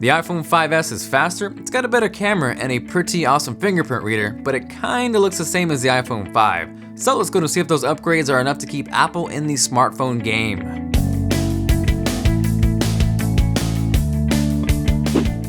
The iPhone 5S is faster, it's got a better camera and a pretty awesome fingerprint reader, but it kinda looks the same as the iPhone 5. So let's go to see if those upgrades are enough to keep Apple in the smartphone game.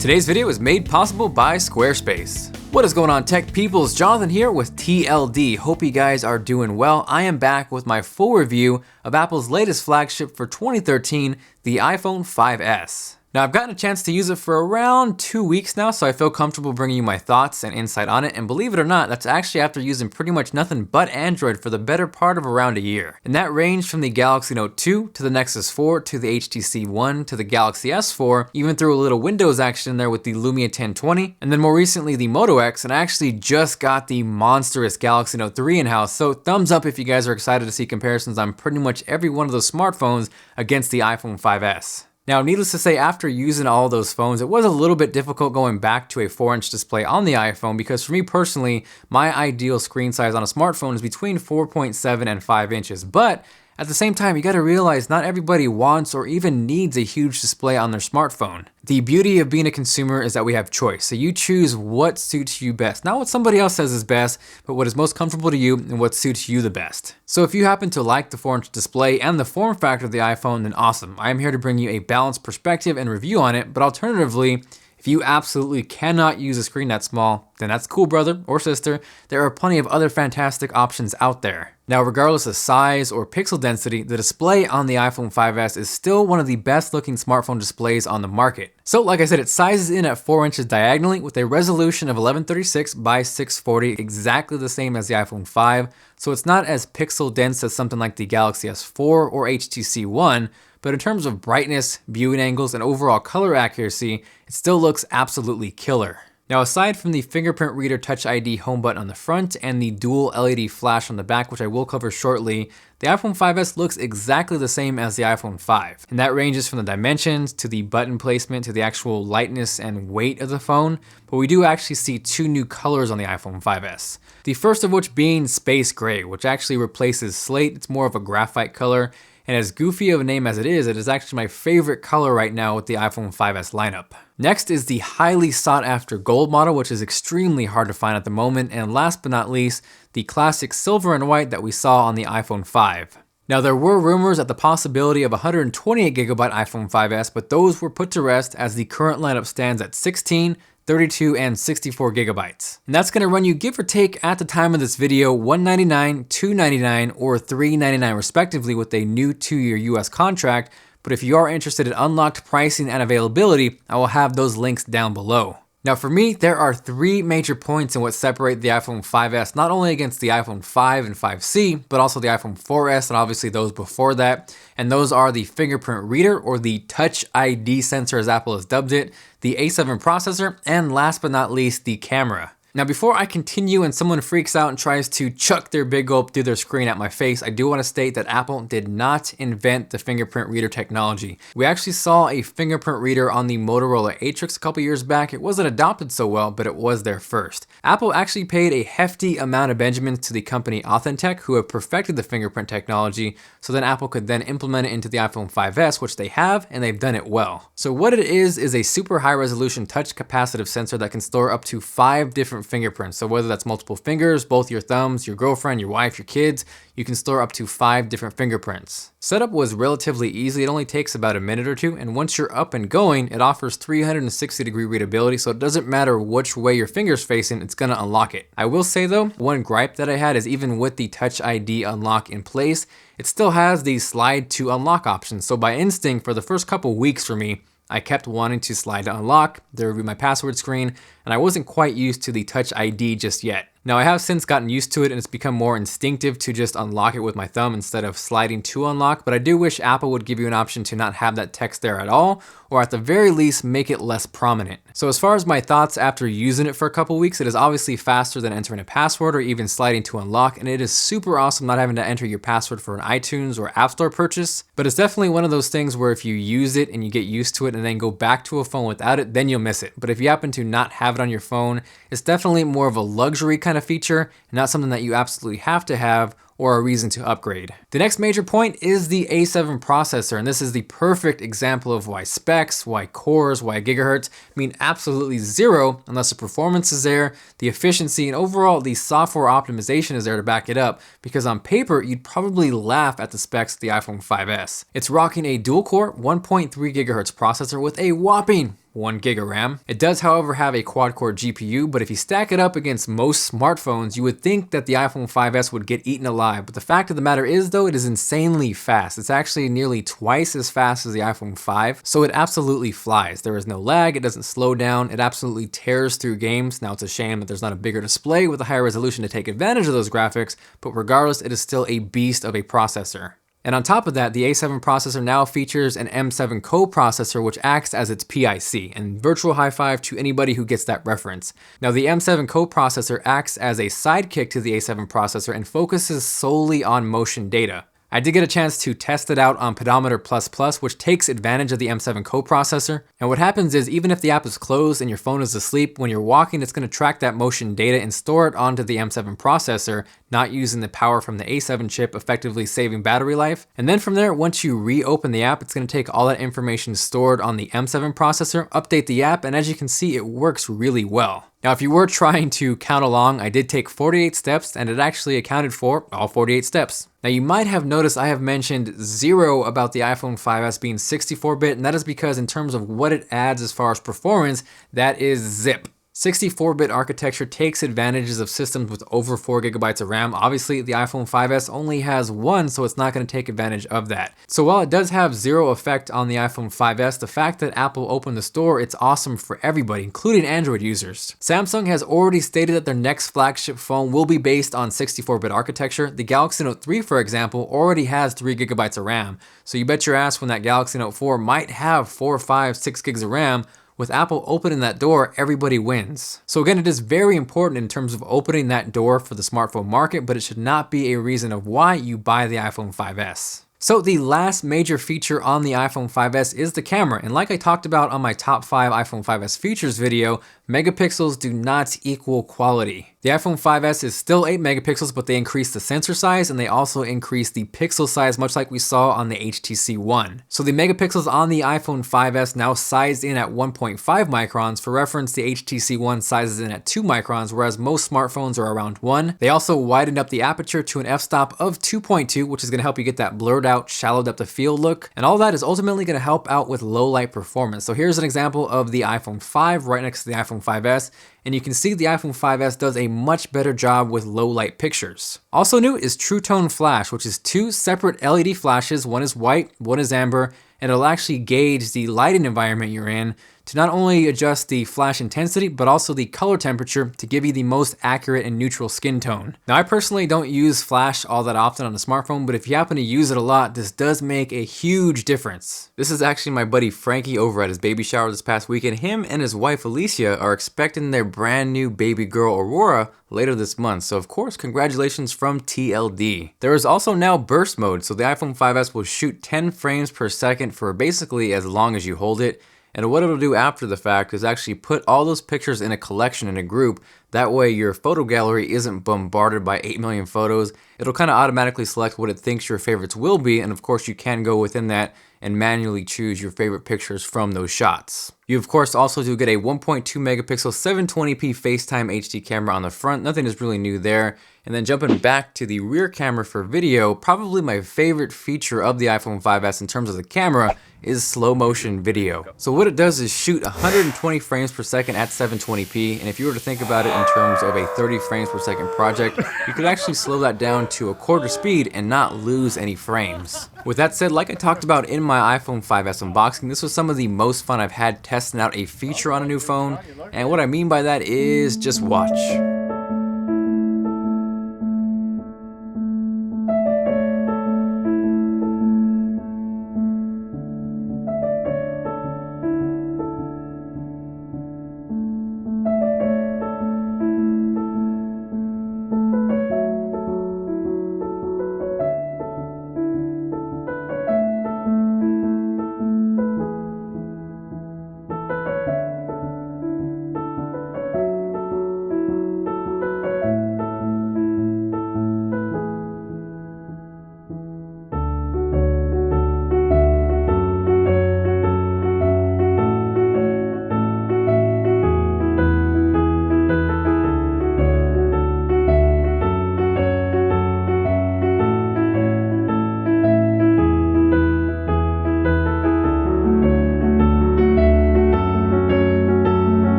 Today's video is made possible by Squarespace. What is going on, tech peoples? Jonathan here with TLD. Hope you guys are doing well. I am back with my full review of Apple's latest flagship for 2013, the iPhone 5S. Now, I've gotten a chance to use it for around 2 weeks now, so I feel comfortable bringing you my thoughts and insight on it. And believe it or not, that's actually after using pretty much nothing but Android for the better part of around a year. And that ranged from the Galaxy Note 2 to the Nexus 4 to the HTC One to the Galaxy S4, even threw a little Windows action in there with the Lumia 1020, and then more recently the Moto X, and I actually just got the monstrous Galaxy Note 3 in-house. So thumbs up if you guys are excited to see comparisons on pretty much every one of those smartphones against the iPhone 5S. Now, needless to say, after using all those phones, it was a little bit difficult going back to a 4-inch display on the iPhone because for me personally, my ideal screen size on a smartphone is between 4.7 and 5 inches. But at the same time, you gotta realize not everybody wants or even needs a huge display on their smartphone. The beauty of being a consumer is that we have choice. So you choose what suits you best. Not what somebody else says is best, but what is most comfortable to you and what suits you the best. So if you happen to like the 4-inch display and the form factor of the iPhone, then awesome. I am here to bring you a balanced perspective and review on it, but alternatively, if you absolutely cannot use a screen that small, then that's cool, brother or sister. There are plenty of other fantastic options out there. Now, regardless of size or pixel density, the display on the iPhone 5S is still one of the best looking smartphone displays on the market. So like I said, it sizes in at 4 inches diagonally with a resolution of 1136 by 640, exactly the same as the iPhone 5. So it's not as pixel dense as something like the Galaxy S4 or HTC One, but in terms of brightness, viewing angles, and overall color accuracy, it still looks absolutely killer. Now, aside from the fingerprint reader Touch ID home button on the front and the dual LED flash on the back, which I will cover shortly, the iPhone 5S looks exactly the same as the iPhone 5. And that ranges from the dimensions to the button placement to the actual lightness and weight of the phone. But we do actually see 2 new colors on the iPhone 5S. The first of which being Space Gray, which actually replaces slate. It's more of a graphite color. And as goofy of a name as it is actually my favorite color right now with the iPhone 5S lineup. Next is the highly sought after gold model, which is extremely hard to find at the moment. And last but not least, the classic silver and white that we saw on the iPhone 5. Now, there were rumors at the possibility of 128GB iPhone 5S, but those were put to rest as the current lineup stands at 16, 32, and 64GB. And that's gonna run you, give or take at the time of this video, $199, $299, or $399 respectively with a new 2-year US contract. But if you are interested in unlocked pricing and availability, I will have those links down below. Now for me, there are 3 major points in what separate the iPhone 5S not only against the iPhone 5 and 5C, but also the iPhone 4S and obviously those before that. And those are the fingerprint reader, or the Touch ID sensor as Apple has dubbed it, the A7 processor, and last but not least, the camera. Now, before I continue and someone freaks out and tries to chuck their big gulp through their screen at my face, I do want to state that Apple did not invent the fingerprint reader technology. We actually saw a fingerprint reader on the Motorola Atrix a couple years back. It wasn't adopted so well, but it was there first. Apple actually paid a hefty amount of Benjamins to the company Authentech, who have perfected the fingerprint technology, so then Apple could then implement it into the iPhone 5S, which they have, and they've done it well. So what it is a super high resolution touch capacitive sensor that can store up to 5 different fingerprints. So whether that's multiple fingers, both your thumbs, your girlfriend, your wife, your kids, you can store up to 5 different fingerprints. Setup was relatively easy. It only takes about a minute or 2. And once you're up and going, it offers 360-degree readability. So it doesn't matter which way your finger's facing, it's gonna unlock it. I will say though, one gripe that I had is even with the Touch ID unlock in place, it still has the slide to unlock option. So by instinct, for the first couple weeks for me, I kept wanting to slide to unlock, there would be my password screen, and I wasn't quite used to the Touch ID just yet. Now, I have since gotten used to it and it's become more instinctive to just unlock it with my thumb instead of sliding to unlock, but I do wish Apple would give you an option to not have that text there at all, or at the very least make it less prominent. So as far as my thoughts after using it for a couple weeks, it is obviously faster than entering a password or even sliding to unlock, and it is super awesome not having to enter your password for an iTunes or App Store purchase, but it's definitely one of those things where if you use it and you get used to it and then go back to a phone without it, then you'll miss it. But if you happen to not have it on your phone, it's definitely more of a luxury kind of feature and not something that you absolutely have to have or a reason to upgrade. The next major point is the A7 processor, and this is the perfect example of why specs, why cores, why gigahertz mean absolutely zero unless the performance is there, the efficiency, and overall the software optimization is there to back it up, because on paper, you'd probably laugh at the specs of the iPhone 5S. It's rocking a dual-core 1.3 gigahertz processor with a whopping 1 gig of RAM. It does, however, have a quad-core GPU, but if you stack it up against most smartphones, you would think that the iPhone 5S would get eaten alive. But the fact of the matter is, though, it is insanely fast. It's actually nearly twice as fast as the iPhone 5, so it absolutely flies. There is no lag, it doesn't slow down, it absolutely tears through games. Now, it's a shame that there's not a bigger display with a higher resolution to take advantage of those graphics, but regardless, it is still a beast of a processor. And on top of that, the A7 processor now features an M7 co-processor, which acts as its PIC, and virtual high five to anybody who gets that reference. Now, the M7 co-processor acts as a sidekick to the A7 processor and focuses solely on motion data. I did get a chance to test it out on Pedometer++, which takes advantage of the M7 co-processor. And what happens is, even if the app is closed and your phone is asleep, when you're walking, it's going to track that motion data and store it onto the M7 processor, not using the power from the A7 chip, effectively saving battery life. And then from there, once you reopen the app, it's going to take all that information stored on the M7 processor, update the app, and as you can see, it works really well. Now, if you were trying to count along, I did take 48 steps and it actually accounted for all 48 steps. Now, you might have noticed I have mentioned zero about the iPhone 5S being 64-bit, and that is because in terms of what it adds as far as performance, that is zip. 64-bit architecture takes advantages of systems with over 4 gigabytes of RAM. Obviously, the iPhone 5S only has one, so it's not going to take advantage of that. So while it does have zero effect on the iPhone 5S, the fact that Apple opened the store, it's awesome for everybody, including Android users. Samsung has already stated that their next flagship phone will be based on 64-bit architecture. The Galaxy Note 3, for example, already has 3 gigabytes of RAM. So you bet your ass when that Galaxy Note 4 might have 4, 5, 6 gigs of RAM. With Apple opening that door, everybody wins. So again, it is very important in terms of opening that door for the smartphone market, but it should not be a reason of why you buy the iPhone 5S. So the last major feature on the iPhone 5S is the camera. And like I talked about on my top 5 iPhone 5S features video, megapixels do not equal quality. The iPhone 5S is still 8 megapixels, but they increased the sensor size and they also increased the pixel size, much like we saw on the HTC One. So the megapixels on the iPhone 5S now sized in at 1.5 microns. For reference, the HTC One sizes in at 2 microns, whereas most smartphones are around 1. They also widened up the aperture to an f-stop of 2.2, which is going to help you get that blurred out, shallow depth of field look. And all that is ultimately going to help out with low light performance. So here's an example of the iPhone 5 right next to the iPhone 5S. And you can see the iPhone 5S does a much better job with low light pictures. Also new is True Tone Flash, which is 2 separate LED flashes. One is white, one is amber, and it'll actually gauge the lighting environment you're in to not only adjust the flash intensity, but also the color temperature to give you the most accurate and neutral skin tone. Now, I personally don't use flash all that often on a smartphone, but if you happen to use it a lot, this does make a huge difference. This is actually my buddy Frankie over at his baby shower this past weekend. Him and his wife Alicia are expecting their brand new baby girl Aurora later this month. So of course, congratulations from TLD. There is also now burst mode. So the iPhone 5S will shoot 10 frames per second for basically as long as you hold it. And what it'll do after the fact is actually put all those pictures in a collection, in a group. That way your photo gallery isn't bombarded by 8 million photos. It'll kind of automatically select what it thinks your favorites will be. And of course you can go within that and manually choose your favorite pictures from those shots. You of course also do get a 1.2 megapixel 720p FaceTime HD camera on the front. Nothing is really new there. And then jumping back to the rear camera for video, probably my favorite feature of the iPhone 5S in terms of the camera is slow motion video. So what it does is shoot 120 frames per second at 720p. And if you were to think about it in terms of a 30 frames per second project, you could actually slow that down to a quarter speed and not lose any frames. With that said, like I talked about in my iPhone 5S unboxing, this was some of the most fun I've had testing out a feature on a new phone. And what I mean by that is just watch.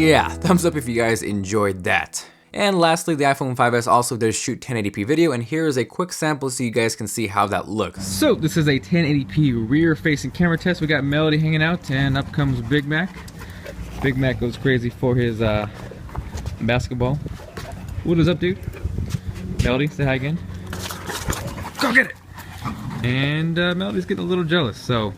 yeah, thumbs up if you guys enjoyed that. And lastly, the iPhone 5S also does shoot 1080p video, and here is a quick sample so you guys can see how that looks. So this is a 1080p rear-facing camera test. We got Melody hanging out, and up comes Big Mac. Big Mac goes crazy for his basketball. What is up, dude? Melody, say hi again. Go get it! And Melody's getting a little jealous, so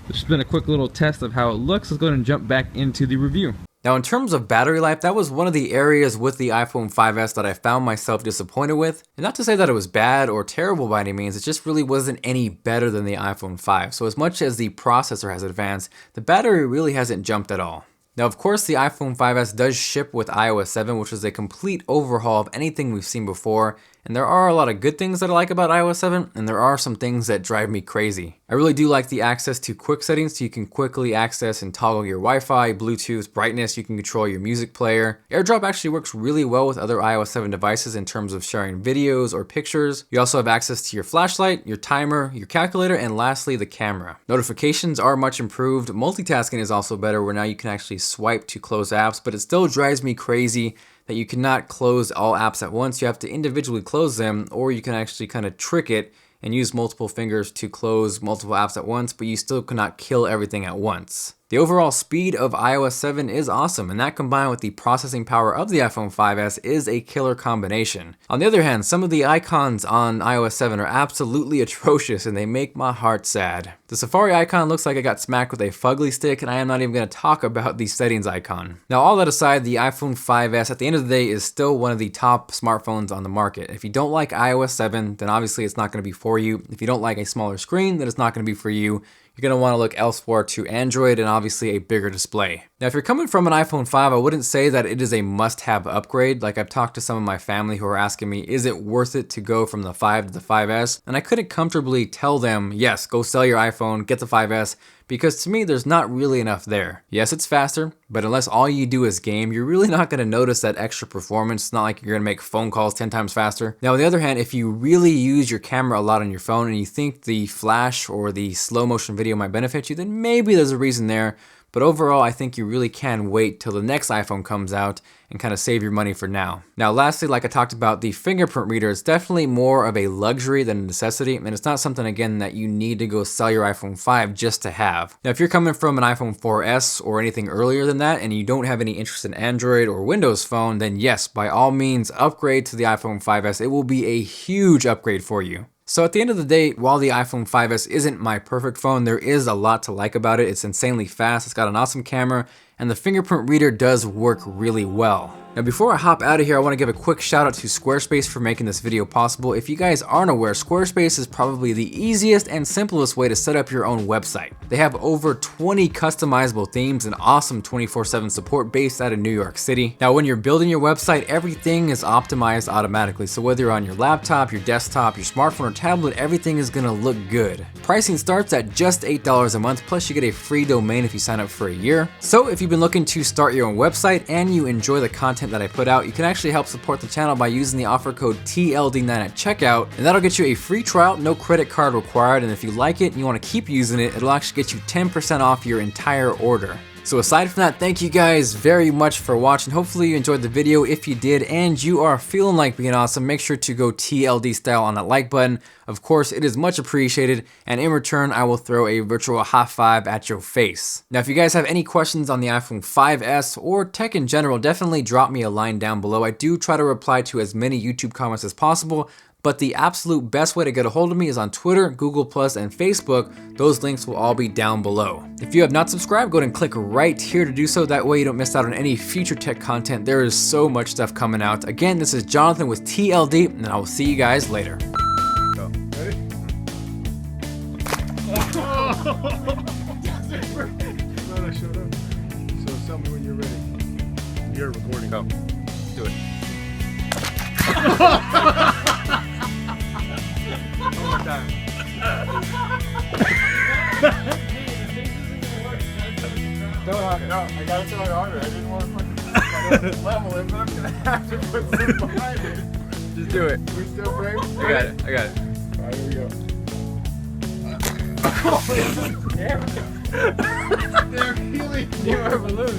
it's been a quick little test of how it looks. Let's go ahead and jump back into the review. Now, in terms of battery life, that was one of the areas with the iPhone 5S that I found myself disappointed with. And not to say that it was bad or terrible by any means, it just really wasn't any better than the iPhone 5. So as much as the processor has advanced, the battery really hasn't jumped at all. Now, of course, the iPhone 5S does ship with iOS 7, which is a complete overhaul of anything we've seen before. And there are a lot of good things that I like about iOS 7, and there are some things that drive me crazy. I really do like the access to quick settings, so you can quickly access and toggle your Wi-Fi, Bluetooth, brightness, you can control your music player. AirDrop actually works really well with other iOS 7 devices in terms of sharing videos or pictures. You also have access to your flashlight, your timer, your calculator, and lastly, the camera. Notifications are much improved. Multitasking is also better, where now you can actually swipe to close apps, but it still drives me crazy that you cannot close all apps at once. You have to individually close them, or you can actually kind of trick it and use multiple fingers to close multiple apps at once, but you still cannot kill everything at once. The overall speed of iOS 7 is awesome, and that combined with the processing power of the iPhone 5S is a killer combination. On the other hand, some of the icons on iOS 7 are absolutely atrocious and they make my heart sad. The Safari icon looks like it got smacked with a fugly stick, and I am not even going to talk about the settings icon. Now, all that aside, the iPhone 5S at the end of the day is still one of the top smartphones on the market. If you don't like iOS 7, then obviously it's not going to be for you. If you don't like a smaller screen, then it's not going to be for you. You're going to want to look elsewhere to Android and obviously a bigger display. Now, if you're coming from an iPhone 5, I wouldn't say that it is a must-have upgrade. Like, I've talked to some of my family who are asking me, is it worth it to go from the 5 to the 5S? And I couldn't comfortably tell them, yes, go sell your iPhone, get the 5S, because to me, there's not really enough there. Yes, it's faster, but unless all you do is game, you're really not going to notice that extra performance. It's not like you're going to make phone calls 10 times faster. Now, on the other hand, if you really use your camera a lot on your phone and you think the flash or the slow motion video might benefit you, then maybe there's a reason there. But overall, I think you really can wait till the next iPhone comes out and kind of save your money for now. Now, lastly, like I talked about, the fingerprint reader is definitely more of a luxury than a necessity, and it's not something, again, that you need to go sell your iPhone 5 just to have. Now, if you're coming from an iPhone 4S or anything earlier than that, and you don't have any interest in Android or Windows Phone, then yes, by all means, upgrade to the iPhone 5S. It will be a huge upgrade for you. So at the end of the day, while the iPhone 5S isn't my perfect phone, there is a lot to like about it. It's insanely fast, it's got an awesome camera, and the fingerprint reader does work really well. Now, before I hop out of here, I want to give a quick shout out to Squarespace for making this video possible. If you guys aren't aware, Squarespace is probably the easiest and simplest way to set up your own website. They have over 20 customizable themes and awesome 24/7 support based out of New York City. Now, when you're building your website, everything is optimized automatically. So whether you're on your laptop, your desktop, your smartphone, or tablet, everything is gonna look good. Pricing starts at just $8 a month, plus you get a free domain if you sign up for a year. So if you've been looking to start your own website and you enjoy the content that I put out, you can actually help support the channel by using the offer code TLD9 at checkout, and that'll get you a free trial, no credit card required, and if you like it and you want to keep using it, it'll actually get you 10% off your entire order. So aside from that, thank you guys very much for watching. Hopefully you enjoyed the video. If you did and you are feeling like being awesome, make sure to go TLD style on that like button. Of course, it is much appreciated, and in return, I will throw a virtual high five at your face. Now, if you guys have any questions on the iPhone 5S or tech in general, definitely drop me a line down below. I do try to reply to as many YouTube comments as possible, but the absolute best way to get a hold of me is on Twitter, Google+, and Facebook. Those links will all be down below. If you have not subscribed, go ahead and click right here to do so. That way you don't miss out on any future tech content. There is so much stuff coming out. Again, this is Jonathan with TLD, and I will see you guys later. Go. Ready? Glad I showed up. So tell me when you're ready. You're recording. Go. Do it. One more time. No, I got it till I harder. I didn't want to fucking level it, but I'm gonna have to put some behind it. Just do it. We still frame? I got it. I got it. Alright, here we go. There we go. They're healing. You are balloon.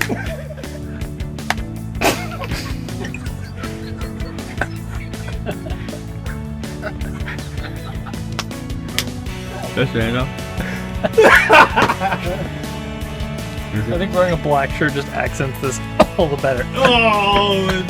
That's fair enough. I think wearing a black shirt just accents this all the better. Oh!